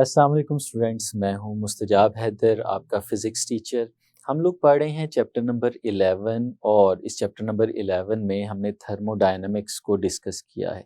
अस्सलाम वालेकुम स्टूडेंट्स, मैं हूं मुस्तजाब हैदर, आपका फ़िज़िक्स टीचर। हम लोग पढ़ रहे हैं चैप्टर नंबर 11 और इस चैप्टर नंबर 11 में हमने थर्मोडायनामिक्स को डिस्कस किया है।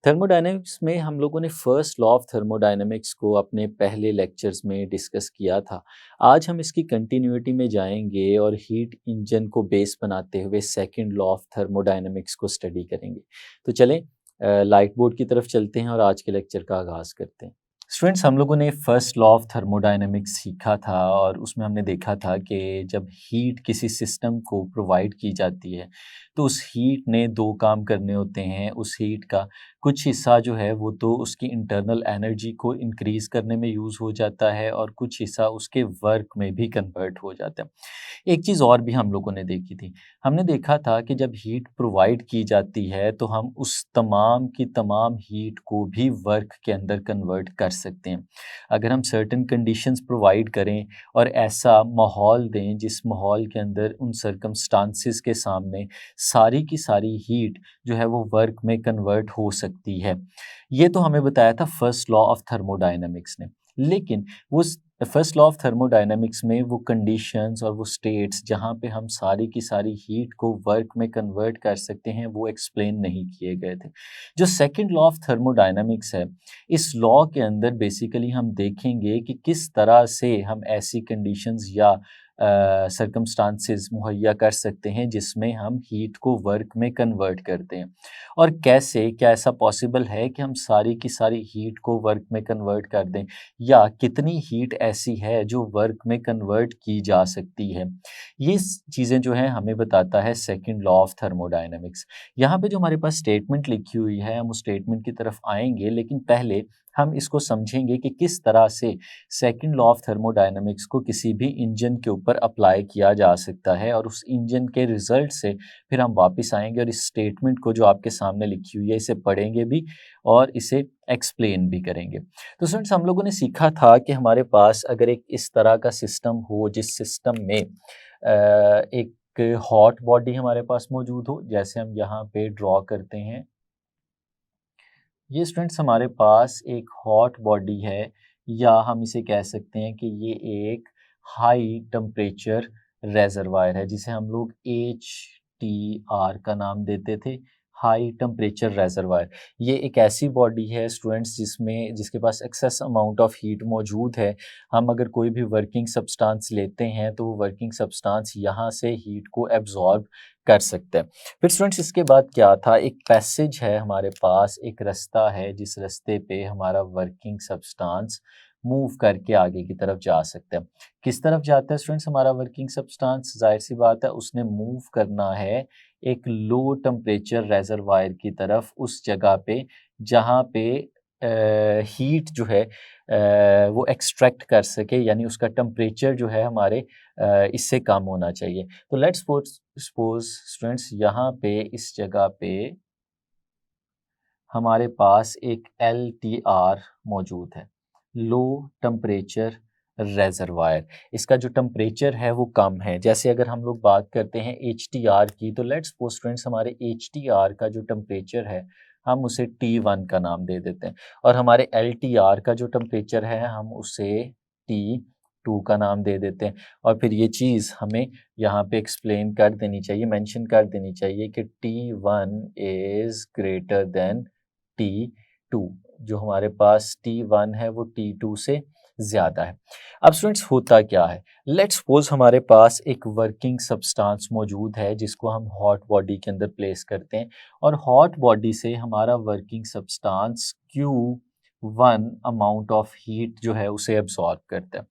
थर्मोडायनामिक्स में हम लोगों ने फर्स्ट लॉ ऑफ थर्मोडायनामिक्स को अपने पहले लेक्चर्स में डिस्कस किया था। आज हम इसकी कंटिन्यूटी में जाएंगे और हीट इंजन को बेस बनाते हुए सेकंड लॉ ऑफ थर्मोडायनामिक्स को स्टडी करेंगे। तो चलें लाइट बोर्ड की तरफ चलते हैं और आज के लेक्चर का आगाज़ करते हैं। स्टूडेंट्स, हम लोगों ने फर्स्ट लॉ ऑफ थर्मोडायनेमिक्स सीखा था और उसमें हमने देखा था कि जब हीट किसी सिस्टम को प्रोवाइड की जाती है तो उस हीट ने दो काम करने होते हैं। उस हीट का कुछ हिस्सा जो है वो तो उसकी इंटरनल एनर्जी को इंक्रीज़ करने में यूज़ हो जाता है और कुछ हिस्सा उसके वर्क में भी कन्वर्ट हो जाता है। एक चीज़ और भी हम लोगों ने देखी थी। हमने देखा था कि जब हीट प्रोवाइड की जाती है तो हम उस तमाम की तमाम हीट को भी वर्क के अंदर कन्वर्ट कर सकते हैं। अगर हम सर्टेन कंडीशंस प्रोवाइड करें और ऐसा माहौल दें जिस माहौल के अंदर उन सर्कमस्टांसेस के सामने सारी की सारी हीट जो है वो वर्क में कन्वर्ट हो सकती है। ये तो हमें बताया था फर्स्ट लॉ ऑफ थर्मोडायनामिक्स ने। लेकिन वो फर्स्ट लॉ ऑफ थर्मोडायनामिक्स में वो कंडीशंस और वो स्टेट्स जहाँ पे हम सारी की सारी हीट को वर्क में कन्वर्ट कर सकते हैं वो एक्सप्लेन नहीं किए गए थे। जो सेकंड लॉ ऑफ थर्मोडायनामिक्स है, इस लॉ के अंदर बेसिकली हम देखेंगे कि किस तरह से हम ऐसी कंडीशंस या सर्कमस्टांसेस मुहैया कर सकते हैं जिसमें हम हीट को वर्क में कन्वर्ट करते हैं और कैसे क्या ऐसा पॉसिबल है कि हम सारी की सारी हीट को वर्क में कन्वर्ट कर दें या कितनी हीट ऐसी है जो वर्क में कन्वर्ट की जा सकती है। ये चीज़ें जो हैं हमें बताता है सेकंड लॉ ऑफ थर्मोडायनामिक्स। यहाँ पे जो हमारे पास स्टेटमेंट लिखी हुई है हम उस स्टेटमेंट की तरफ आएंगे, लेकिन पहले हम इसको समझेंगे कि किस तरह से सेकंड लॉ ऑफ थर्मोडायनामिक्स को किसी भी इंजन के ऊपर अप्लाई किया जा सकता है और उस इंजन के रिजल्ट से फिर हम वापस आएंगे और इस स्टेटमेंट को जो आपके सामने लिखी हुई है इसे पढ़ेंगे भी और इसे एक्सप्लेन भी करेंगे। तो स्टूडेंट्स, हम लोगों ने सीखा था कि हमारे पास अगर एक इस तरह का सिस्टम हो जिस सिस्टम में एक हॉट बॉडी हमारे पास मौजूद हो, जैसे हम यहाँ पे ड्रॉ करते हैं। ये स्टूडेंट्स हमारे पास एक हॉट बॉडी है या हम इसे कह सकते हैं कि ये एक हाई टेम्परेचर रेजर्वायर है जिसे हम लोग HTR का नाम देते थे, हाई टेम्परेचर रेजर्वायर। ये एक ऐसी बॉडी है स्टूडेंट्स जिसके पास एक्सेस अमाउंट ऑफ हीट मौजूद है। हम अगर कोई भी वर्किंग सब्सटेंस लेते हैं तो वो वर्किंग सब्सटेंस यहाँ से हीट को एब्जॉर्ब कर सकते हैं। फिर स्टूडेंट्स इसके बाद क्या था, एक पैसेज है हमारे पास, एक रास्ता है जिस रास्ते पे हमारा वर्किंग सब्सटेंस मूव करके आगे की तरफ जा सकते हैं। किस तरफ जाता है स्टूडेंट्स हमारा वर्किंग सब्सटेंस? जाहिर सी बात है उसने मूव करना है एक लो टेम्परेचर रेजर्वायर की तरफ, उस जगह पे जहाँ पे हीट जो है वो एक्सट्रैक्ट कर सके, यानी उसका टेम्परेचर जो है हमारे इससे कम होना चाहिए। तो लेट्स सपोज स्टूडेंट्स यहाँ पे इस जगह पे हमारे पास एक LTR मौजूद है, लो टेम्परेचर रेजर्वायर। इसका जो टेम्परेचर है वो कम है। जैसे अगर हम लोग बात करते हैं HTR की, तो लेट्स सपोज स्टूडेंट्स हमारे HTR का जो टेम्परेचर है हम उसे T1 का नाम दे देते हैं और हमारे LTR का जो टेम्परेचर है हम उसे T2 का नाम दे देते हैं। और फिर ये चीज़ हमें यहाँ पे एक्सप्लेन कर देनी चाहिए, मेंशन कर देनी चाहिए कि T1 is greater than T2। जो हमारे पास T1 है वो T2 से ज़्यादा है। अब स्टूडेंट्स होता क्या है, लेट्स सपोज हमारे पास एक वर्किंग सब्सटेंस मौजूद है जिसको हम हॉट बॉडी के अंदर प्लेस करते हैं और हॉट बॉडी से हमारा working substance Q1 amount of heat जो है उसे एब्जॉर्ब करता है।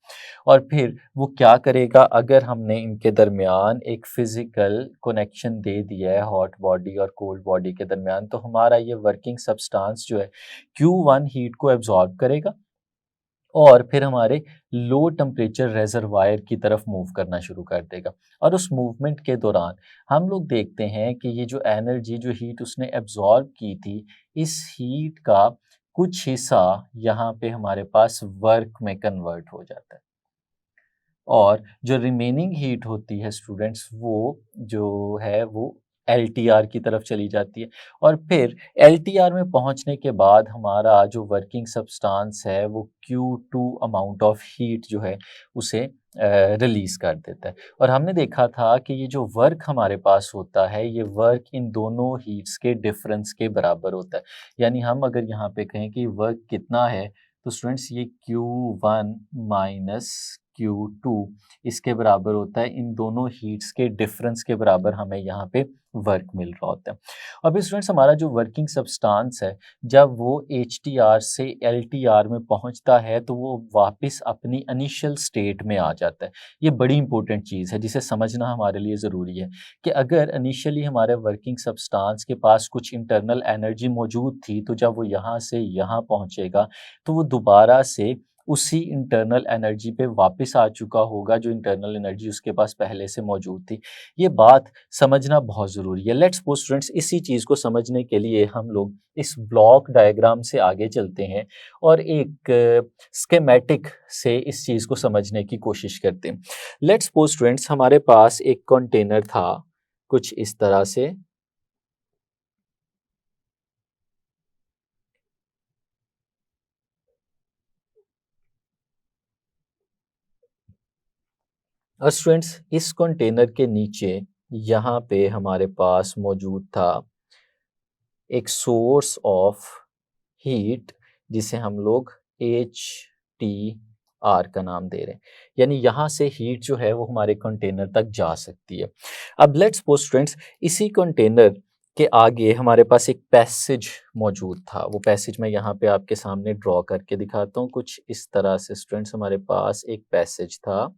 और फिर वो क्या करेगा, अगर हमने इनके दरमियान एक फिजिकल कनेक्शन दे दिया है हॉट बॉडी और कोल्ड बॉडी के दरमियान, तो हमारा ये वर्किंग सब्सटेंस जो है Q1 हीट को एब्जॉर्ब करेगा और फिर हमारे लो टेम्परेचर रेजर्वायर की तरफ मूव करना शुरू कर देगा। और उस मूवमेंट के दौरान हम लोग देखते हैं कि ये जो एनर्जी, जो हीट उसने एब्जॉर्ब की थी, इस हीट का कुछ हिस्सा यहाँ पे हमारे पास वर्क में कन्वर्ट हो जाता है और जो रिमेनिंग हीट होती है स्टूडेंट्स, वो जो है वो LTR की तरफ चली जाती है और फिर LTR में पहुंचने के बाद हमारा जो वर्किंग सब्सटेंस है वो Q2 अमाउंट ऑफ हीट जो है उसे रिलीज कर देता है। और हमने देखा था कि ये जो वर्क हमारे पास होता है ये वर्क इन दोनों हीट्स के डिफरेंस के बराबर होता है। यानी हम अगर यहाँ पे कहें कि वर्क कितना है तो स्टूडेंट्स ये Q1 माइनस Q2 इसके बराबर होता है, इन दोनों हीट्स के डिफरेंस के बराबर हमें यहाँ पे वर्क मिल रहा होता है। अब स्टूडेंट्स हमारा जो वर्किंग सब्सटेंस है जब वो HTR से LTR में पहुंचता है तो वो वापस अपनी इनिशियल स्टेट में आ जाता है। ये बड़ी इंपॉर्टेंट चीज़ है जिसे समझना हमारे लिए ज़रूरी है कि अगर इनिशियली हमारे वर्किंग सब्सटेंस के पास कुछ इंटरनल एनर्जी मौजूद थी तो जब वो यहाँ से यहाँ पहुँचेगा तो वो दोबारा से उसी इंटरनल एनर्जी पे वापस आ चुका होगा जो इंटरनल एनर्जी उसके पास पहले से मौजूद थी। ये बात समझना बहुत ज़रूरी है। लेट्स सपोज स्टूडेंट्स इसी चीज़ को समझने के लिए हम लोग इस ब्लॉक डायग्राम से आगे चलते हैं और एक स्कीमेटिक से इस चीज़ को समझने की कोशिश करते हैं। लेट्स सपोज स्टूडेंट्स हमारे पास एक कंटेनर था कुछ इस तरह से, और स्टूडेंट्स इस कंटेनर के नीचे यहाँ पे हमारे पास मौजूद था एक सोर्स ऑफ हीट जिसे हम लोग HTR का नाम दे रहे हैं। यानी यहाँ से हीट जो है वो हमारे कंटेनर तक जा सकती है। अब लेट्स सपोज स्टूडेंट्स इसी कंटेनर के आगे हमारे पास एक पैसेज मौजूद था। वो पैसेज मैं यहाँ पे आपके सामने ड्रॉ करके दिखाता हूँ। कुछ इस तरह से स्टूडेंट्स हमारे पास एक पैसेज था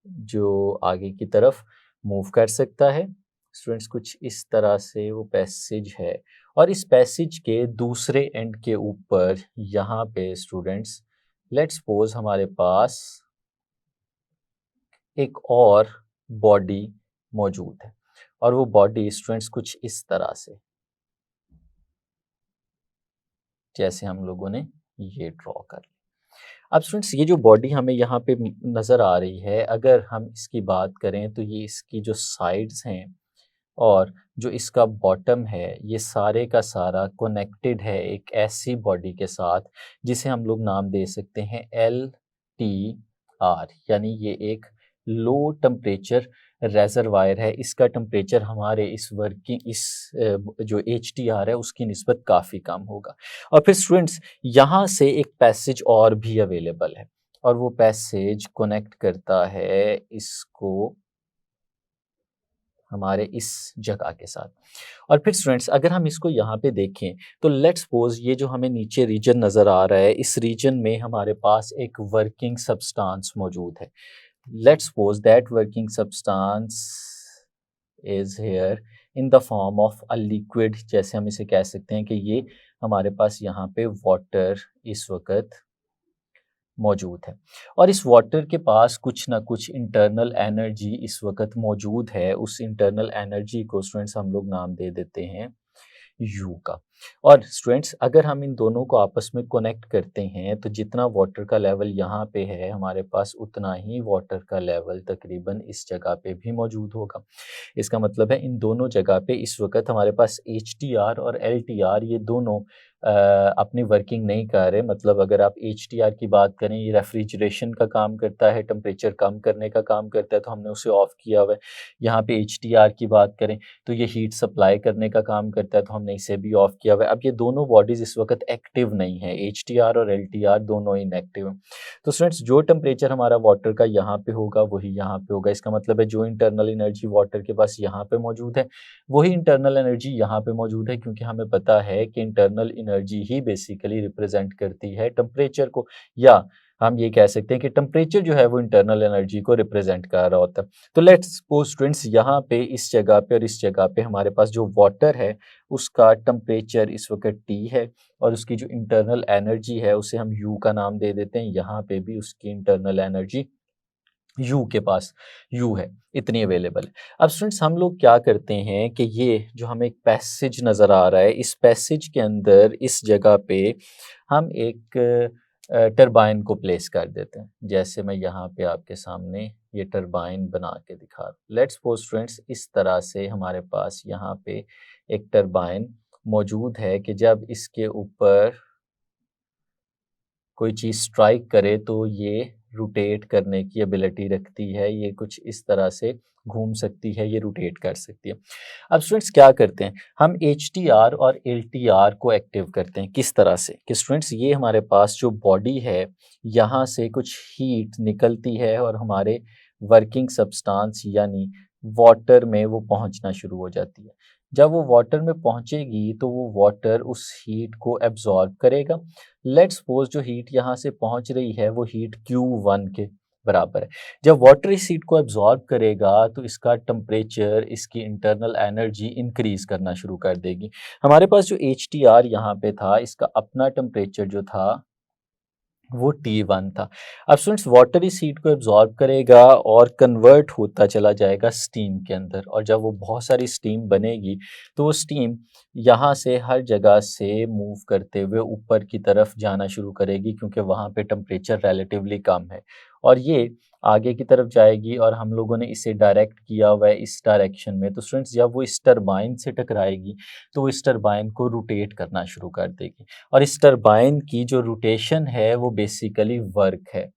जो आगे की तरफ मूव कर सकता है। स्टूडेंट्स कुछ इस तरह से वो पैसेज है और इस पैसेज के दूसरे एंड के ऊपर यहाँ पे स्टूडेंट्स लेट्स सपोज हमारे पास एक और बॉडी मौजूद है और वो बॉडी स्टूडेंट्स कुछ इस तरह से, जैसे हम लोगों ने ये ड्रॉ कर। अब स्टूडेंट्स ये जो बॉडी हमें यहाँ पे नज़र आ रही है अगर हम इसकी बात करें तो ये इसकी जो साइड्स हैं और जो इसका बॉटम है ये सारे का सारा कनेक्टेड है एक ऐसी बॉडी के साथ जिसे हम लोग नाम दे सकते हैं LTR। यानी ये एक लो टेम्परेचर रेजरवायर है। इसका टेम्परेचर हमारे इस वर्किंग जो HTR है उसकी निस्बत काफ़ी कम होगा। और फिर स्टूडेंट्स यहाँ से एक पैसेज और भी अवेलेबल है और वो पैसेज कनेक्ट करता है इसको हमारे इस जगह के साथ। और फिर स्टूडेंट्स अगर हम इसको यहाँ पे देखें तो लेट्स सपोज ये जो हमें नीचे रीजन नज़र आ रहा है इस रीजन में हमारे पास एक वर्किंग सब्सटेंस मौजूद है। Let's suppose that working substance is here in the form of a liquid, जैसे हम इसे कह सकते हैं कि ये हमारे पास यहाँ पे वाटर इस वक्त मौजूद है और इस वाटर के पास कुछ ना कुछ इंटरनल एनर्जी इस वक्त मौजूद है। उस इंटरनल एनर्जी को स्टूडेंट्स हम लोग नाम दे देते हैं U का। और स्टूडेंट्स अगर हम इन दोनों को आपस में कनेक्ट करते हैं तो जितना वाटर का लेवल यहाँ पे है हमारे पास उतना ही वाटर का लेवल तकरीबन इस जगह पे भी मौजूद होगा। इसका मतलब है इन दोनों जगह पे इस वक्त हमारे पास HTR और LTR ये दोनों अपनी वर्किंग नहीं कर रहे। मतलब अगर आप HTR की बात करें ये रेफ्रिजरेशन का काम करता है, टेम्परेचर कम करने का काम करता है तो हमने उसे ऑफ किया हुआ है। यहाँ पे HTR की बात करें तो ये हीट सप्लाई करने का काम करता है तो हमने इसे भी ऑफ किया हुआ है। अब ये दोनों बॉडीज़ इस वक्त एक्टिव नहीं है, HTR और LTR दोनों इनएक्टिव हैं। तो स्टूडेंट्स जो टेम्परेचर हमारा वाटर का यहाँ पे होगा वही यहाँ पे होगा। इसका मतलब है जो इंटरनल एनर्जी वाटर के पास यहाँ पे मौजूद है वही इंटरनल एनर्जी यहाँ पे मौजूद है, क्योंकि हमें पता है कि इंटरनल एनर्जी ही बेसिकली रिप्रेजेंट करती है टेम्परेचर को, या हम ये कह सकते हैं कि टेम्परेचर जो है वो इंटरनल एनर्जी को रिप्रेजेंट कर रहा होता है। तो लेट्स सपोज स्टूडेंट्स यहाँ पे इस जगह पे और इस जगह पे हमारे पास जो वाटर है उसका टेम्परेचर इस वक्त T है और उसकी जो इंटरनल एनर्जी है उसे हम U का नाम दे देते हैं। यहाँ पे भी उसकी इंटरनल एनर्जी U के पास U है, इतनी अवेलेबल है। अब स्टूडेंट्स हम लोग क्या करते हैं कि ये जो हमें एक पैसेज नज़र आ रहा है इस पैसेज के अंदर इस जगह पे हम एक टरबाइन को प्लेस कर देते हैं। जैसे मैं यहाँ पे आपके सामने ये टरबाइन बना के दिखा रहा हूँ। लेट्स सपोज स्टूडेंट्स, इस तरह से हमारे पास यहाँ पे एक टरबाइन मौजूद है कि जब इसके ऊपर कोई चीज़ स्ट्राइक करे तो ये रोटेट करने की एबिलिटी रखती है, ये कुछ इस तरह से घूम सकती है, ये रोटेट कर सकती है। अब स्टूडेंट्स क्या करते हैं, हम HTR और LTR को एक्टिव करते हैं। किस तरह से कि स्टूडेंट्स ये हमारे पास जो बॉडी है, यहाँ से कुछ हीट निकलती है और हमारे वर्किंग सब्सटेंस यानी वाटर में वो पहुँचना शुरू हो जाती है। जब वो वाटर में पहुँचेगी तो वो वाटर उस हीट को एब्जॉर्ब करेगा। लेट्स सपोज जो हीट यहाँ से पहुँच रही है वो हीट Q1 के बराबर है। जब वाटर इस हीट को एब्जॉर्ब करेगा तो इसका टेम्परेचर, इसकी इंटरनल एनर्जी इंक्रीज करना शुरू कर देगी। हमारे पास जो HTR यहाँ पे था, इसका अपना टेम्परेचर जो था वो T1 था। अब स्टूडेंट्स वाटर इस हीट को एब्जॉर्ब करेगा और कन्वर्ट होता चला जाएगा स्टीम के अंदर, और जब वो बहुत सारी स्टीम बनेगी तो वो स्टीम यहाँ से हर जगह से मूव करते हुए ऊपर की तरफ जाना शुरू करेगी, क्योंकि वहाँ पे टेम्परेचर रिलेटिवली कम है, और ये आगे की तरफ जाएगी। और हम लोगों ने इसे डायरेक्ट किया हुआ है इस डायरेक्शन में। तो स्टूडेंट्स जब वो इस टरबाइन से टकराएगी तो इस टरबाइन को रोटेट करना शुरू कर देगी, और इस टरबाइन की जो रोटेशन है वो बेसिकली वर्क है।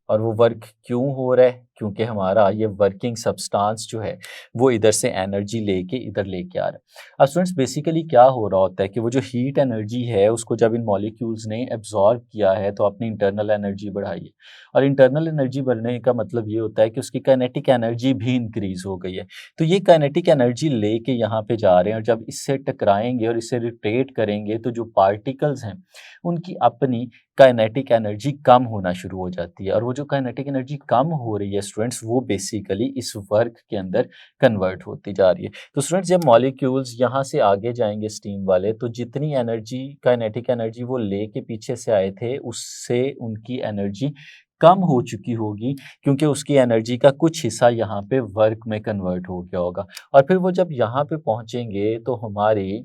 और वो वर्क क्यों हो रहा है, क्योंकि हमारा ये वर्किंग सब्सटेंस जो है वो इधर से एनर्जी लेके इधर लेके आ रहा है। अब स्टूडेंट्स बेसिकली क्या हो रहा होता है कि वो जो हीट एनर्जी है उसको जब इन मॉलिक्यूल्स ने एब्जॉर्ब किया है तो अपनी इंटरनल एनर्जी बढ़ाई है, और इंटरनल एनर्जी बढ़ने का मतलब ये होता है कि उसकी काइनेटिक एनर्जी भी इंक्रीज हो गई है। तो ये काइनेटिक एनर्जी लेके यहाँ पे जा रहे हैं, और जब इससे टकराएंगे और इसे रोटेट करेंगे तो जो पार्टिकल्स हैं उनकी अपनी काइनेटिक एनर्जी कम होना शुरू हो जाती है, और वो जो काइनेटिक एनर्जी कम हो रही है स्टूडेंट्स वो बेसिकली इस वर्क के अंदर कन्वर्ट होती जा रही है। तो स्टूडेंट्स जब मॉलिक्यूल्स यहाँ से आगे जाएंगे स्टीम वाले, तो जितनी एनर्जी, काइनेटिक एनर्जी वो लेके पीछे से आए थे उससे उनकी एनर्जी कम हो चुकी होगी, क्योंकि उसकी एनर्जी का कुछ हिस्सा यहाँ पे वर्क में कन्वर्ट हो गया होगा। और फिर वो जब यहाँ पे पहुँचेंगे तो हमारी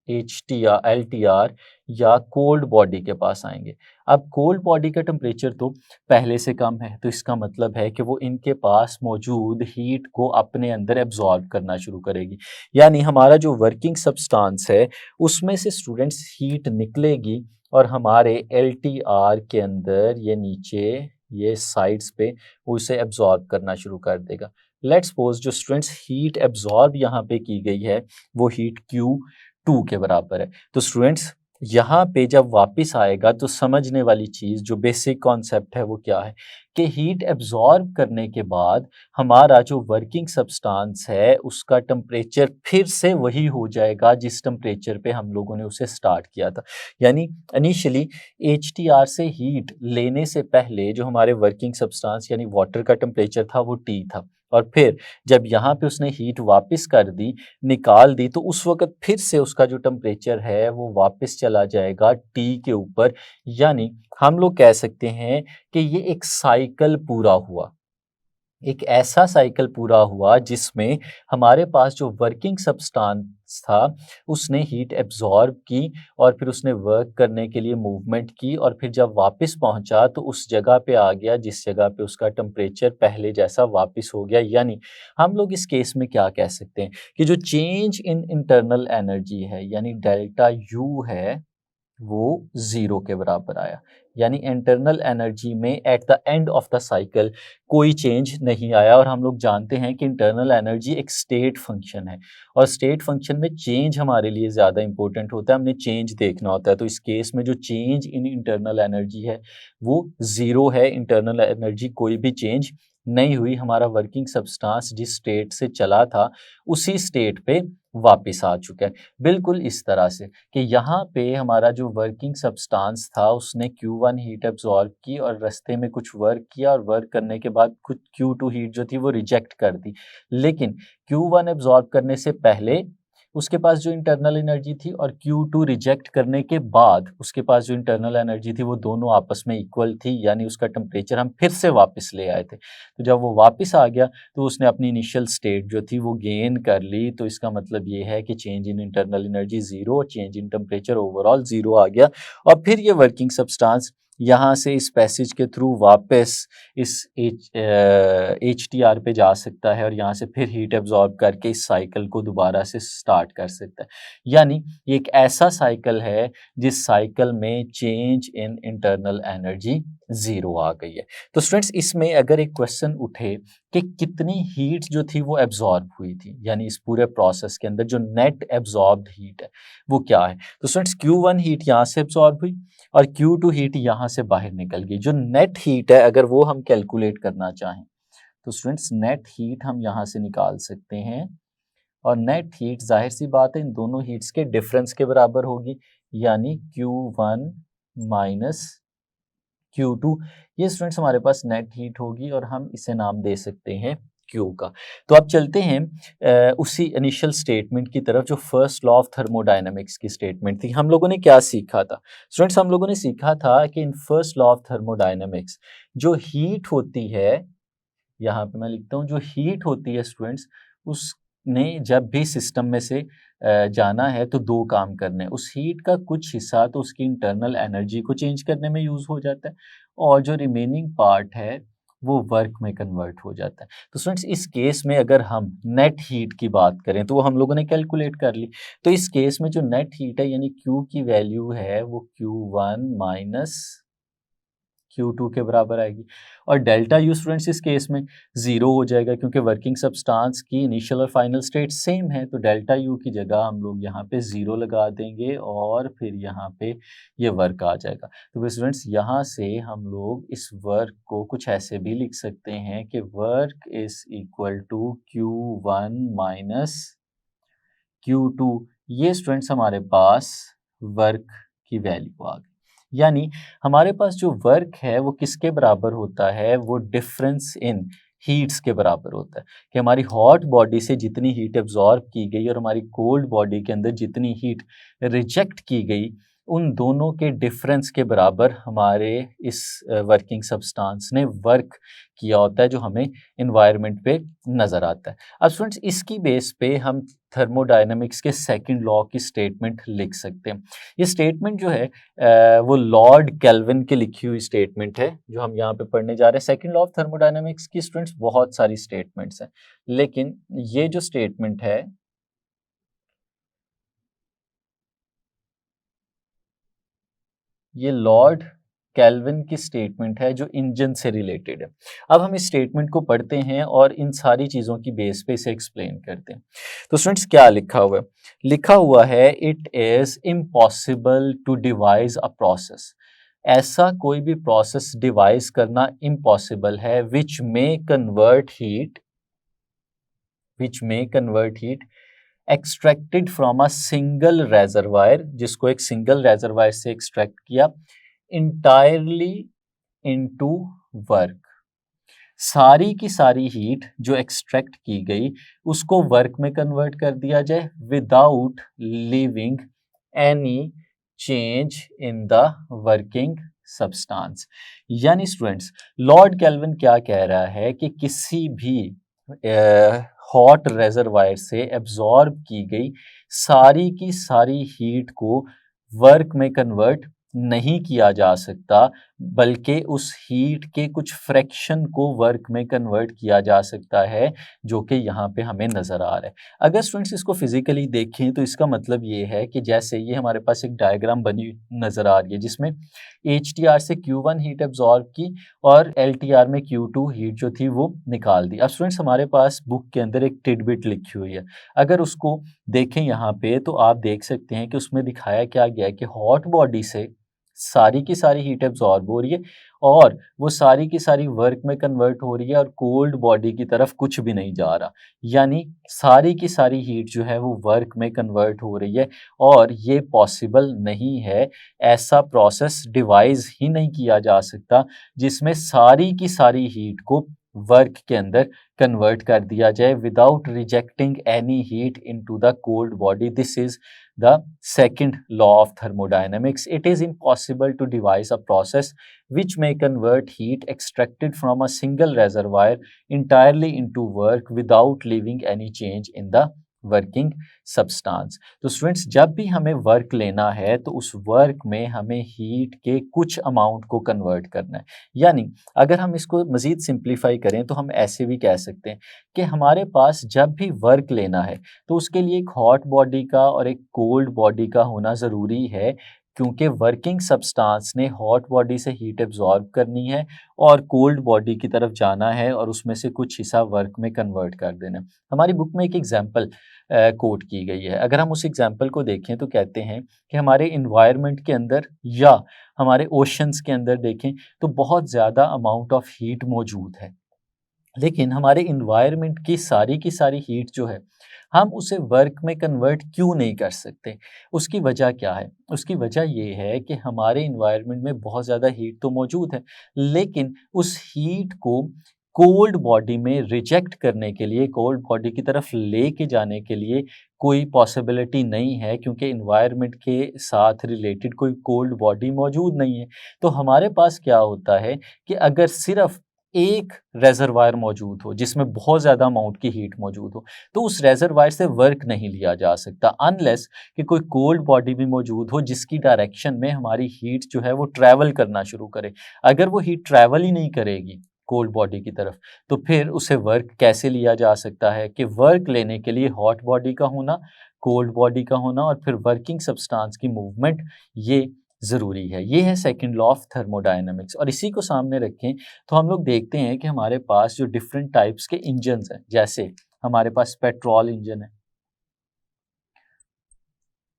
HTR LTR या कोल्ड बॉडी के पास आएंगे। अब कोल्ड बॉडी का टेम्परेचर तो पहले से कम है, तो इसका मतलब है कि वो इनके पास मौजूद हीट को अपने अंदर एब्जॉर्ब करना शुरू करेगी। यानी हमारा जो वर्किंग सब्सटेंस है उसमें से स्टूडेंट्स हीट निकलेगी और हमारे LTR के अंदर ये नीचे ये साइड्स पे वो इसे एब्जॉर्ब करना शुरू कर देगा। लेट्स सपोज जो स्टूडेंट्स हीट एब्जॉर्ब यहाँ पे की गई है वो हीट Q2 के बराबर है। तो स्टूडेंट्स यहाँ पे जब वापस आएगा तो समझने वाली चीज़, जो बेसिक कॉन्सेप्ट है वो क्या है कि हीट एब्जॉर्ब करने के बाद हमारा जो वर्किंग सब्सटेंस है उसका टेम्परेचर फिर से वही हो जाएगा जिस टेम्परेचर पे हम लोगों ने उसे स्टार्ट किया था। यानी इनिशियली HTR से हीट लेने से पहले जो हमारे वर्किंग सब्सटेंस यानी वाटर का टेम्परेचर था वो T था, और फिर जब यहाँ पे उसने हीट वापस कर दी, निकाल दी, तो उस वक़्त फिर से उसका जो टेम्परेचर है वो वापस चला जाएगा T के ऊपर। यानी हम लोग कह सकते हैं कि ये एक साइकिल पूरा हुआ, एक ऐसा साइकिल पूरा हुआ जिसमें हमारे पास जो वर्किंग सब्सटेंस था उसने हीट एब्जॉर्ब की और फिर उसने वर्क करने के लिए मूवमेंट की, और फिर जब वापस पहुंचा तो उस जगह पे आ गया जिस जगह पे उसका टेम्परेचर पहले जैसा वापस हो गया। यानी हम लोग इस केस में क्या कह सकते हैं कि जो चेंज इन इंटरनल एनर्जी है यानी डेल्टा U है वो ज़ीरो के बराबर आया। यानी इंटरनल एनर्जी में at the end of the cycle कोई चेंज नहीं आया, और हम लोग जानते हैं कि इंटरनल एनर्जी एक स्टेट फंक्शन है, और स्टेट फंक्शन में चेंज हमारे लिए ज़्यादा इंपॉर्टेंट होता है, हमने चेंज देखना होता है। तो इस केस में जो चेंज इन इंटरनल एनर्जी है वो ज़ीरो है, इंटरनल एनर्जी कोई भी चेंज नहीं हुई। हमारा वर्किंग सब्सटेंस जिस स्टेट से चला था उसी स्टेट पे वापस आ चुका है। बिल्कुल इस तरह से कि यहाँ पे हमारा जो वर्किंग सब्सटेंस था उसने Q1 हीट एब्जॉर्ब की और रास्ते में कुछ वर्क किया, और वर्क करने के बाद कुछ Q2 हीट जो थी वो रिजेक्ट कर दी। लेकिन Q1 एब्जॉर्ब करने से पहले उसके पास जो इंटरनल एनर्जी थी और Q2 रिजेक्ट करने के बाद उसके पास जो इंटरनल एनर्जी थी वो दोनों आपस में इक्वल थी, यानी उसका टेम्परेचर हम फिर से वापस ले आए थे। तो जब वो वापस आ गया तो उसने अपनी इनिशियल स्टेट जो थी वो गेन कर ली। तो इसका मतलब ये है कि change in internal energy zero और change in temperature overall zero आ गया। और फिर ये वर्किंग सब्सटेंस यहाँ से इस पैसेज के थ्रू वापस इस HTR पे जा सकता है और यहाँ से फिर हीट एब्जॉर्ब करके इस साइकिल को दोबारा से स्टार्ट कर सकता है। यानी ये एक ऐसा साइकिल है जिस साइकिल में change in internal energy zero आ गई है। तो स्टूडेंट्स, इसमें अगर एक क्वेश्चन उठे कि कितनी हीट जो थी वो एब्जॉर्ब हुई थी, यानी इस पूरे प्रोसेस के अंदर जो नेट एब्जॉर्ब्ड हीट है वो क्या है, तो स्टूडेंट्स Q1 हीट यहाँ से एब्जॉर्ब हुई और Q2 हीट यहाँ से बाहर निकल गई। जो नेट हीट है अगर वो हम कैलकुलेट करना चाहें तो स्टूडेंट्स नेट हीट हम यहाँ से निकाल सकते हैं और नेट हीट जाहिर सी बात है इन दोनों हीट्स के डिफरेंस के बराबर होगी, यानी Q1 माइनस Q2। ये स्टूडेंट्स हमारे पास नेट हीट होगी और हम इसे नाम दे सकते हैं Q का। तो अब चलते हैं उसी इनिशियल स्टेटमेंट की तरफ जो फर्स्ट लॉ ऑफ थर्मोडायनामिक्स की स्टेटमेंट थी। हम लोगों ने क्या सीखा था स्टूडेंट्स? हम लोगों ने सीखा था कि in first law of thermodynamics जो हीट होती है, यहाँ पे मैं लिखता हूँ, जो हीट होती है स्टूडेंट्स, उसने जब भी सिस्टम में से जाना है तो दो काम करने हैं। उस हीट का कुछ हिस्सा तो उसकी इंटरनल एनर्जी को चेंज करने में यूज़ हो जाता है और जो रिमेनिंग पार्ट है वो वर्क में कन्वर्ट हो जाता है। तो स्टूडेंट्स, इस केस में अगर हम नेट हीट की बात करें तो वो हम लोगों ने कैलकुलेट कर ली। तो इस केस में जो नेट हीट है यानी Q की वैल्यू है वो Q1 माइनस Q2 के बराबर आएगी और डेल्टा यू स्टूडेंट्स इस केस में ज़ीरो हो जाएगा क्योंकि वर्किंग सब्सटेंस की इनिशियल और फाइनल स्टेट सेम है। तो डेल्टा यू की जगह हम लोग यहाँ पे ज़ीरो लगा देंगे और फिर यहाँ पे ये वर्क आ जाएगा। तो स्टूडेंट्स, यहाँ से हम लोग इस वर्क को कुछ ऐसे भी लिख सकते हैं कि work is equal to Q1 minus Q2। ये स्टूडेंट्स हमारे पास वर्क की वैल्यू आ गई। यानी हमारे पास जो वर्क है वो किसके बराबर होता है, वो डिफरेंस इन हीट्स के बराबर होता है कि हमारी हॉट बॉडी से जितनी हीट एब्जॉर्ब की गई और हमारी कोल्ड बॉडी के अंदर जितनी हीट रिजेक्ट की गई उन दोनों के डिफरेंस के बराबर हमारे इस वर्किंग सब्सटेंस ने वर्क किया होता है जो हमें इन्वायरमेंट पे नज़र आता है। अब स्टूडेंट्स, इसकी बेस पे हम थर्मोडायनामिक्स के सेकंड लॉ की स्टेटमेंट लिख सकते हैं। ये स्टेटमेंट जो है वो लॉर्ड केल्विन की लिखी हुई स्टेटमेंट है जो हम यहाँ पे पढ़ने जा रहे हैं। सेकंड लॉ ऑफ थर्मोडायनामिक्स की स्टूडेंट्स बहुत सारी स्टेटमेंट्स हैं, लेकिन ये जो स्टेटमेंट है ये लॉर्ड केल्विन की स्टेटमेंट है जो इंजन से रिलेटेड है। अब हम इस स्टेटमेंट को पढ़ते हैं और इन सारी चीज़ों की बेस पे इसे एक्सप्लेन करते हैं। तो स्टूडेंट्स, क्या लिखा हुआ है? लिखा हुआ है it is impossible to devise a process. ऐसा कोई भी प्रोसेस डिवाइस करना इम्पॉसिबल है विच में convert heat extracted from a single reservoir, जिसको एक सिंगल रेजरवायर से एक्सट्रैक्ट किया, इंटायरली इनटू वर्क। सारी की सारी हीट जो एक्सट्रैक्ट की गई उसको वर्क में कन्वर्ट कर दिया जाए without leaving any change in the working substance. यानी स्टूडेंट्स, लॉर्ड केल्विन क्या कह रहा है कि किसी भी हॉट रेजरवायर से एब्जॉर्ब की गई सारी की सारी हीट को वर्क में कन्वर्ट नहीं किया जा सकता, बल्कि उस हीट के कुछ फ्रैक्शन को वर्क में कन्वर्ट किया जा सकता है जो कि यहाँ पे हमें नज़र आ रहा है। अगर स्टूडेंट्स इसको फिजिकली देखें तो इसका मतलब ये है कि जैसे ये हमारे पास एक डायग्राम बनी नज़र आ रही है जिसमें HTR से Q1 हीट एब्जॉर्ब की और LTR में Q2 हीट जो थी वो निकाल दी। अब स्टूडेंट्स, हमारे पास बुक के अंदर एक टिडबिट लिखी हुई है, अगर उसको देखें यहाँ पे तो आप देख सकते हैं कि उसमें दिखाया क्या गया है कि हॉट बॉडी से सारी की सारी हीट एब्जॉर्ब हो रही है और वो सारी की सारी वर्क में कन्वर्ट हो रही है और कोल्ड बॉडी की तरफ कुछ भी नहीं जा रहा, यानी सारी की सारी हीट जो है वो वर्क में कन्वर्ट हो रही है और ये पॉसिबल नहीं है। ऐसा प्रोसेस डिवाइस ही नहीं किया जा सकता जिसमें सारी की सारी हीट को वर्क के अंदर कन्वर्ट कर दिया जाए without rejecting any heat into the cold body. This is the second law of thermodynamics. It is impossible to devise a process which may convert heat extracted from a single reservoir entirely into work without leaving any change in the working substance. तो students, जब भी हमें work लेना है तो उस work में हमें हीट के कुछ अमाउंट को कन्वर्ट करना है। यानी अगर हम इसको मज़ीद सिंप्लीफाई करें तो हम ऐसे भी कह सकते हैं कि हमारे पास जब भी वर्क लेना है तो उसके लिए एक हॉट बॉडी का और एक कोल्ड बॉडी का होना ज़रूरी है, क्योंकि वर्किंग सब्सटेंस ने हॉट बॉडी से हीट एब्जॉर्ब करनी है और कोल्ड बॉडी की तरफ जाना है और उसमें से कुछ हिस्सा वर्क में कन्वर्ट कर देना है। हमारी बुक में एक एग्जांपल कोट की गई है। अगर हम उस एग्जांपल को देखें तो कहते हैं कि हमारे इन्वायरमेंट के अंदर या हमारे ओशंस के अंदर देखें तो बहुत ज़्यादा अमाउंट ऑफ हीट मौजूद है, लेकिन हमारे इन्वायरमेंट की सारी हीट जो है हम उसे वर्क में कन्वर्ट क्यों नहीं कर सकते? उसकी वजह क्या है? उसकी वजह ये है कि हमारे इन्वायरमेंट में बहुत ज़्यादा हीट तो मौजूद है, लेकिन उस हीट को कोल्ड बॉडी में रिजेक्ट करने के लिए, कोल्ड बॉडी की तरफ लेके जाने के लिए कोई पॉसिबिलिटी नहीं है, क्योंकि इन्वायरमेंट के साथ रिलेटेड कोई कोल्ड बॉडी मौजूद नहीं है। तो हमारे पास क्या होता है कि अगर सिर्फ एक रेजरवायर मौजूद हो जिसमें बहुत ज़्यादा अमाउंट की हीट मौजूद हो, तो उस रेजरवायर से वर्क नहीं लिया जा सकता अनलेस कि कोई कोल्ड बॉडी भी मौजूद हो जिसकी डायरेक्शन में हमारी हीट जो है वो ट्रैवल करना शुरू करे। अगर वो हीट ट्रैवल ही नहीं करेगी कोल्ड बॉडी की तरफ, तो फिर उसे वर्क कैसे लिया जा सकता है? कि वर्क लेने के लिए हॉट बॉडी का होना, कोल्ड बॉडी का होना और फिर वर्किंग सब्सटेंस की मूवमेंट, ये ज़रूरी है। ये है सेकंड लॉ ऑफ थर्मोडायनामिक्स। और इसी को सामने रखें तो हम लोग देखते हैं कि हमारे पास जो डिफरेंट टाइप्स के इंजन्स हैं, जैसे हमारे पास पेट्रोल इंजन है।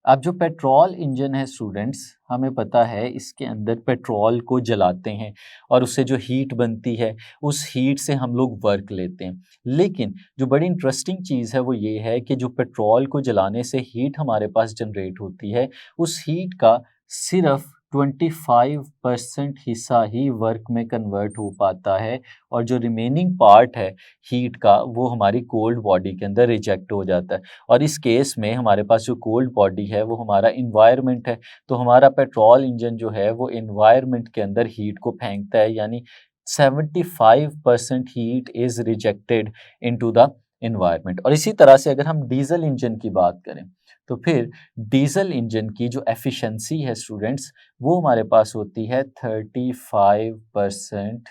अब जो पेट्रोल इंजन है स्टूडेंट्स, हमें पता है इसके अंदर पेट्रोल को जलाते हैं और उससे जो हीट बनती है उस हीट से हम लोग वर्क लेते हैं। लेकिन जो बड़ी इंटरेस्टिंग चीज़ है वो ये है कि जो पेट्रोल को जलाने से हीट हमारे पास जनरेट होती है, उस हीट का सिर्फ 25% हिस्सा ही वर्क में कन्वर्ट हो पाता है और जो रिमेनिंग पार्ट है हीट का वो हमारी कोल्ड बॉडी के अंदर रिजेक्ट हो जाता है। और इस केस में हमारे पास जो कोल्ड बॉडी है वो हमारा इन्वायरमेंट है, तो हमारा पेट्रोल इंजन जो है वो इन्वायरमेंट के अंदर हीट को फेंकता है, यानी 75% heat is rejected into the environment. और इसी तरह से अगर हम डीजल इंजन की बात करें तो फिर डीजल इंजन की जो एफिशिएंसी है स्टूडेंट्स, वो हमारे पास होती है 35%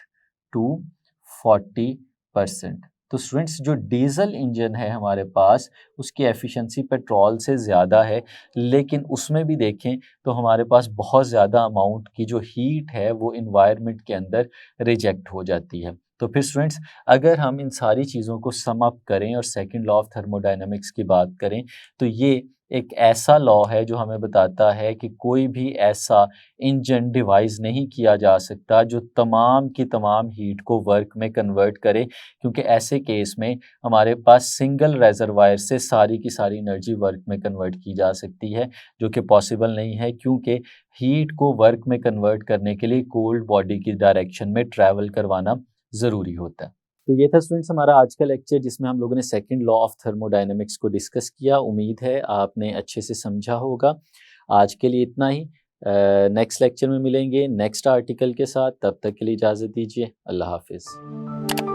टू 40%। तो स्टूडेंट्स, जो डीजल इंजन है हमारे पास उसकी एफिशिएंसी पेट्रोल से ज़्यादा है, लेकिन उसमें भी देखें तो हमारे पास बहुत ज़्यादा अमाउंट की जो हीट है वो इन्वायरमेंट के अंदर रिजेक्ट हो जाती है। तो फिर स्टूडेंट्स, अगर हम इन सारी चीज़ों को सम अप करें और सेकंड लॉ ऑफ थर्मोडायनामिक्स की बात करें तो ये एक ऐसा लॉ है जो हमें बताता है कि कोई भी ऐसा इंजन डिवाइस नहीं किया जा सकता जो तमाम की तमाम हीट को वर्क में कन्वर्ट करे, क्योंकि ऐसे केस में हमारे पास सिंगल रेजरवायर से सारी की सारी एनर्जी वर्क में कन्वर्ट की जा सकती है, जो कि पॉसिबल नहीं है, क्योंकि हीट को वर्क में कन्वर्ट करने के लिए कोल्ड बॉडी की डायरेक्शन में ट्रैवल करवाना ज़रूरी होता है। तो ये था स्टूडेंट्स हमारा आज का लेक्चर, जिसमें हम लोगों ने सेकंड लॉ ऑफ थर्मोडायनेमिक्स को डिस्कस किया। उम्मीद है आपने अच्छे से समझा होगा। आज के लिए इतना ही। नेक्स्ट लेक्चर में मिलेंगे नेक्स्ट आर्टिकल के साथ। तब तक के लिए इजाज़त दीजिए। अल्लाह हाफिज़।